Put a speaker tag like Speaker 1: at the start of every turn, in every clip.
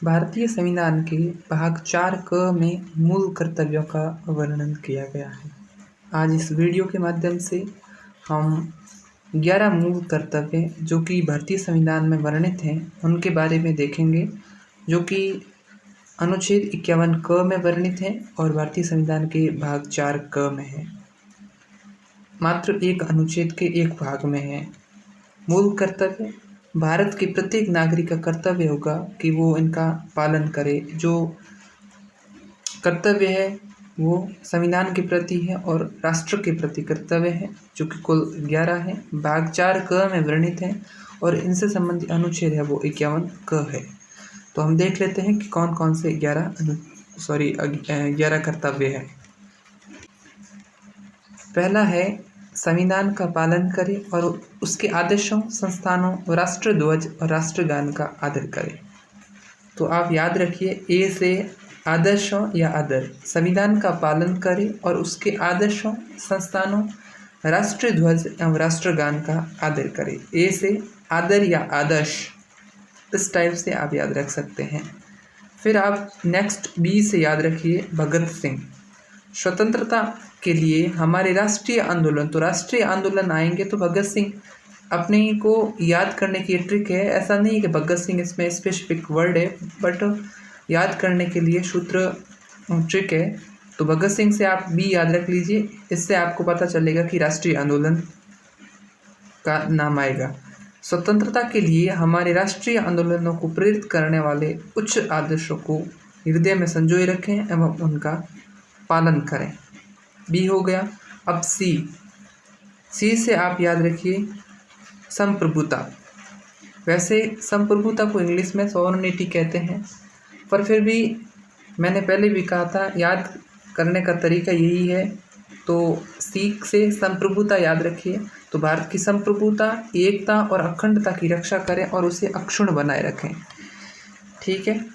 Speaker 1: भारतीय संविधान के भाग 4 क में मूल कर्तव्यों का वर्णन किया गया है। आज इस वीडियो के माध्यम से हम 11 मूल कर्तव्य जो कि भारतीय संविधान में वर्णित हैं उनके बारे में देखेंगे, जो कि अनुच्छेद 51 क में वर्णित हैं और भारतीय संविधान के भाग 4 क में है। मात्र एक अनुच्छेद के एक भाग में है। मूल कर्तव्य भारत के प्रत्येक नागरिक का कर्तव्य होगा कि वो इनका पालन करे। जो कर्तव्य है वो संविधान के प्रति है और राष्ट्र के प्रति कर्तव्य है, जो कि कुल 11 है। भाग 4 क में वर्णित है और इनसे संबंधित अनुच्छेद है वो 51 क है। तो हम देख लेते हैं कि कौन कौन से 11 कर्तव्य है। पहला है संविधान का पालन करे और उसके आदेशों, संस्थानों, राष्ट्रध्वज और राष्ट्रगान का आदर करे। तो आप याद रखिए, ए से आदर्शों या आदर, संविधान का पालन करे और उसके आदर्शों, संस्थानों, राष्ट्रध्वज एवं राष्ट्रगान का आदर करे। ए से आदर या आदर्श, इस टाइप से आप याद रख सकते हैं। फिर आप नेक्स्ट बी से याद रखिए भगत सिंह। स्वतंत्रता के लिए हमारे राष्ट्रीय आंदोलन, तो राष्ट्रीय आंदोलन आएंगे तो भगत सिंह अपने को याद करने की ट्रिक है। ऐसा नहीं है कि भगत सिंह इसमें स्पेसिफिक वर्ड है, बट याद करने के लिए सूत्र ट्रिक है। तो भगत सिंह से आप बी याद रख लीजिए, इससे आपको पता चलेगा कि राष्ट्रीय आंदोलन का नाम आएगा। स्वतंत्रता के लिए हमारे राष्ट्रीय आंदोलनों को प्रेरित करने वाले उच्च आदर्शों को हृदय में संजोए रखें एवं उनका पालन करें। बी हो गया। अब सी से आप याद रखिए संप्रभुता। वैसे संप्रभुता को इंग्लिश में सॉवरेनिटी कहते हैं, पर फिर भी मैंने पहले भी कहा था याद करने का तरीका यही है। तो सी से संप्रभुता याद रखिए। तो भारत की संप्रभुता, एकता और अखंडता की रक्षा करें और उसे अक्षुण्ण बनाए रखें। ठीक है,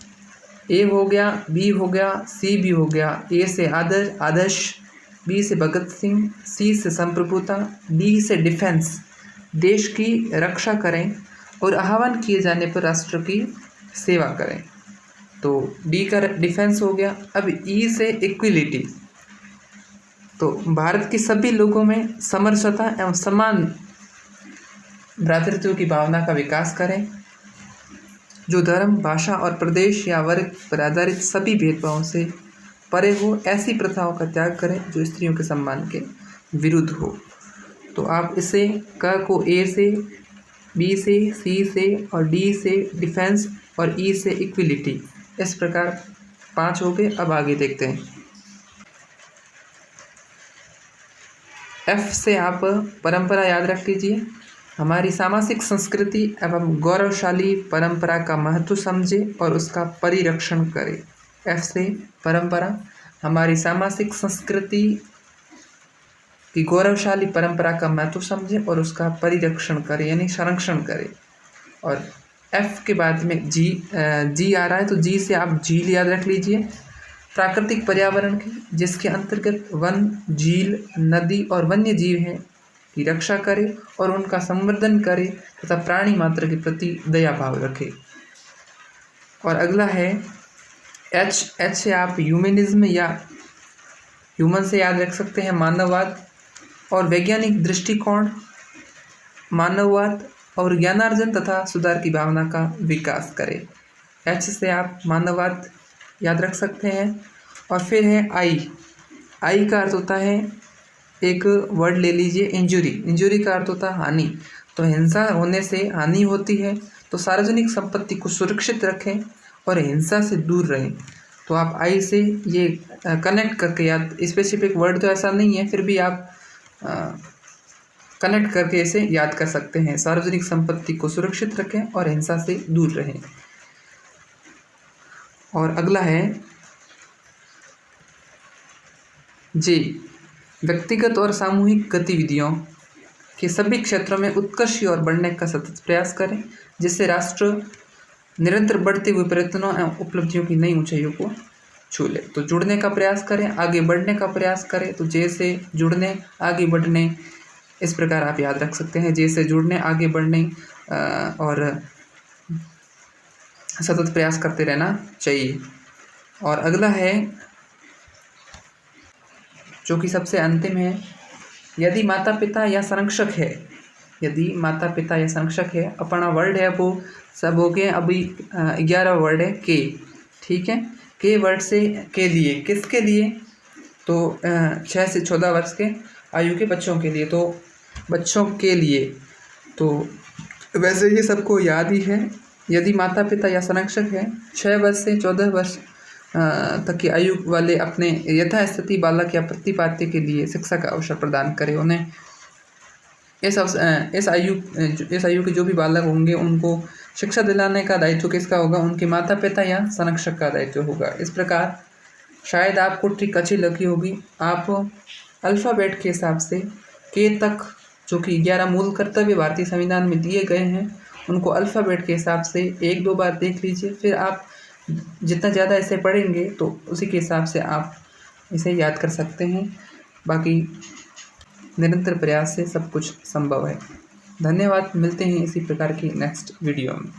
Speaker 1: ए हो गया, बी हो गया, सी भी हो गया। ए से आदर्श, बी से भगत सिंह, सी से संप्रभुता, डी से डिफेंस, देश की रक्षा करें और आह्वान किए जाने पर राष्ट्र की सेवा करें। तो डी का डिफेंस हो गया। अब ई से इक्विलिटी, तो भारत के सभी लोगों में समरसता एवं समान भ्रातृत्व की भावना का विकास करें। जो धर्म, भाषा और प्रदेश या वर्ग पर आधारित सभी भेदभावों से परे हो, ऐसी प्रथाओं का त्याग करें जो स्त्रियों के सम्मान के विरुद्ध हो। तो आप इसे क को ए से, बी से, सी से और डी से डिफेंस और ई से इक्विलिटी, इस प्रकार 5 हो गए। अब आगे देखते हैं। एफ से आप परंपरा याद रख लीजिए। हमारी सामाजिक संस्कृति एवं गौरवशाली परंपरा का महत्व समझे और उसका परिरक्षण करें। एफ से परंपरा, हमारी सामाजिक संस्कृति की गौरवशाली परंपरा का महत्व समझे और उसका परिरक्षण करे, यानी संरक्षण करे। और एफ के बाद में जी आ रहा है, तो जी से आप झील याद रख लीजिए। प्राकृतिक पर्यावरण की, जिसके अंतर्गत वन, झील, नदी और वन्य जीव हैं, की रक्षा करे और उनका संवर्धन करे तथा प्राणी मात्र के प्रति दया भाव रखे। और अगला है एच से आप ह्यूमनिज्म या ह्यूमन से याद रख सकते हैं, मानववाद और वैज्ञानिक दृष्टिकोण, मानववाद और ज्ञानार्जन तथा सुधार की भावना का विकास करें। एच से आप मानववाद याद रख सकते हैं। और फिर है आई का अर्थ होता है, एक वर्ड ले लीजिए, इंजुरी का अर्थ होता है हानि। तो हिंसा होने से हानि होती है, तो सार्वजनिक संपत्ति को सुरक्षित रखें और हिंसा से दूर रहें। तो आप आई से ये कनेक्ट करके याद, स्पेसिफिक वर्ड तो ऐसा नहीं है, फिर भी आप कनेक्ट करके इसे याद कर सकते हैं। सार्वजनिक संपत्ति को सुरक्षित रखें और हिंसा से दूर रहें। और अगला है जे, व्यक्तिगत और सामूहिक गतिविधियों के सभी क्षेत्रों में उत्कर्ष की ओर बढ़ने का सतत प्रयास करें, जिससे राष्ट्र निरंतर बढ़ते हुए प्रयत्नों एवं उपलब्धियों की नई ऊंचाइयों को छू ले। तो जुड़ने का प्रयास करें, आगे बढ़ने का प्रयास करें। तो जे से जुड़ने, आगे बढ़ने, इस प्रकार आप याद रख सकते हैं। जे से जुड़ने, आगे बढ़ने और सतत प्रयास करते रहना चाहिए। और अगला है जो कि सबसे अंतिम है, यदि माता पिता या संरक्षक है, यदि माता पिता या संरक्षक है, अपना वर्ड है वो सब हो गए। अभी 11 वर्ड है के, ठीक है। के वर्ड से के लिए, किसके लिए? तो 6 से 14 वर्ष के आयु के बच्चों के लिए, तो बच्चों के लिए। तो वैसे ये सबको याद ही है। यदि माता पिता या संरक्षक है 6 वर्ष से 14 वर्ष तक की आयु वाले अपने यथास्थिति बालक या प्रतिपाद्य के लिए शिक्षा का अवसर प्रदान करें। उन्हें इस आयु के जो भी बालक होंगे उनको शिक्षा दिलाने का दायित्व किसका होगा? उनके माता पिता या संरक्षक का दायित्व होगा। इस प्रकार शायद आपको ट्रिक अच्छी लगी होगी। आप अल्फ़ाबेट के हिसाब से के तक जो कि 11 मूल कर्तव्य भारतीय संविधान में दिए गए हैं उनको अल्फ़ाबेट के हिसाब से 1-2 बार देख लीजिए। फिर आप जितना ज़्यादा इसे पढ़ेंगे तो उसी के हिसाब से आप इसे याद कर सकते हैं। बाकी निरंतर प्रयास से सब कुछ संभव है। धन्यवाद। मिलते हैं इसी प्रकार की नेक्स्ट वीडियो में।